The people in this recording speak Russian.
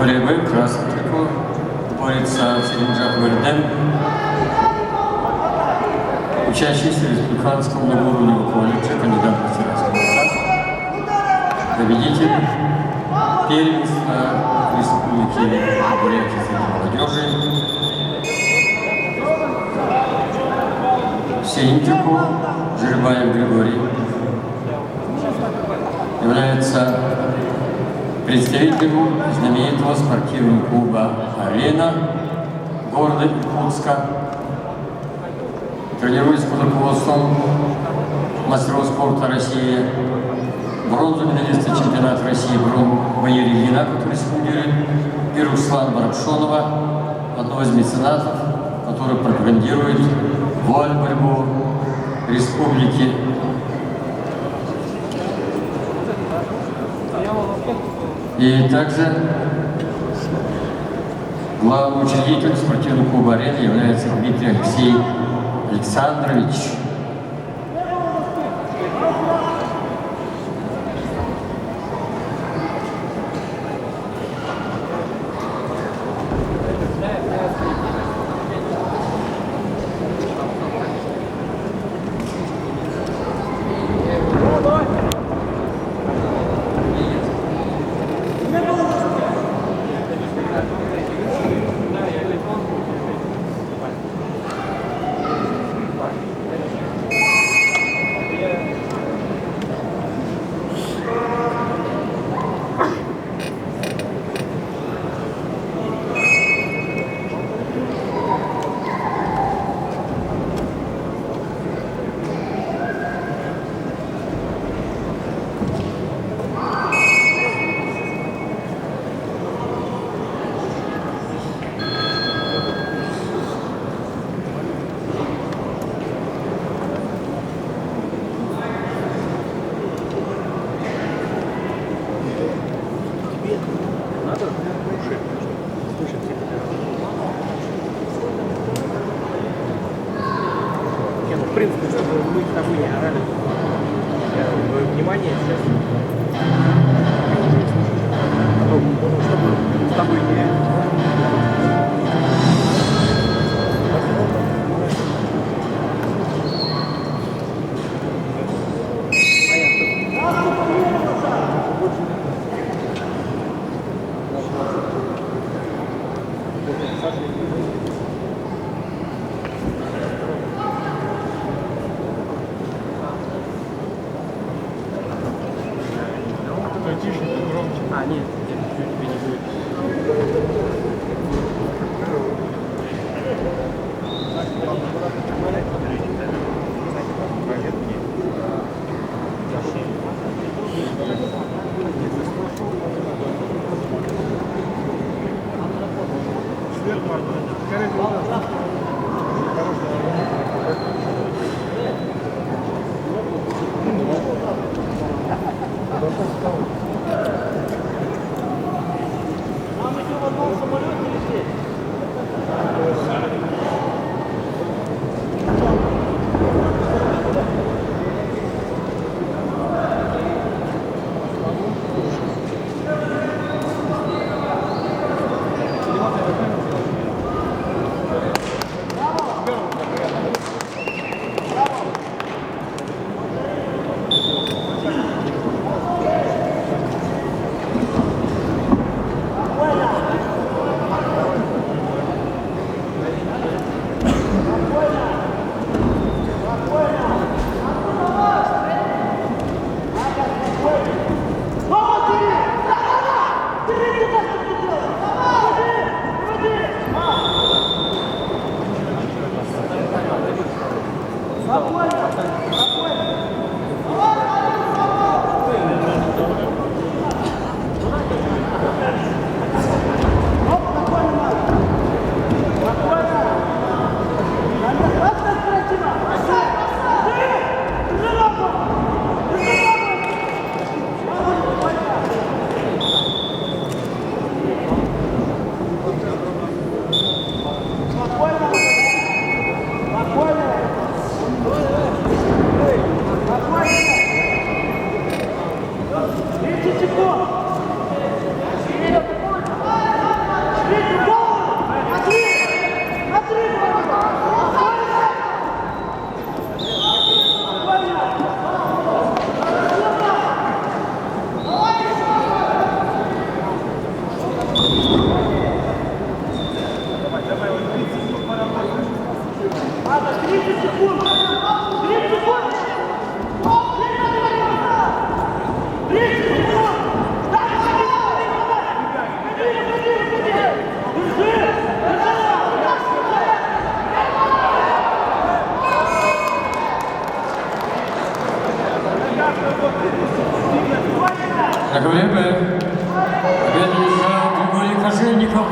Более Б, красный трико, борется Селимджан Вердем, учащийся Республиканского многоуровневого колледжа, кандидат в мастера спорта, победитель первенства Республики Бурятия среди молодежи, Сеинчуку Жеребаев Григорий, является представителем знаменитого спортивного клуба «Арена» города Иркутска. Тренируется под руководством мастеров спорта России, бронзовый медалиста чемпионата России Боярилина, который секундирует, и Руслан Барабшонова, одного из меценатов, который пропагандирует вольборьбу республики. И также главным учредителем спортивного клуба «Арена» является Дмитрий Алексей Александрович. В принципе, чтобы мы с тобой не орали. Внимание сейчас. Чтобы с тобой не... Тише, громче. А, нет, тебе не будет. Свет, Марк. Скорее всего, Так, время. Победу за Григорий Кожевников.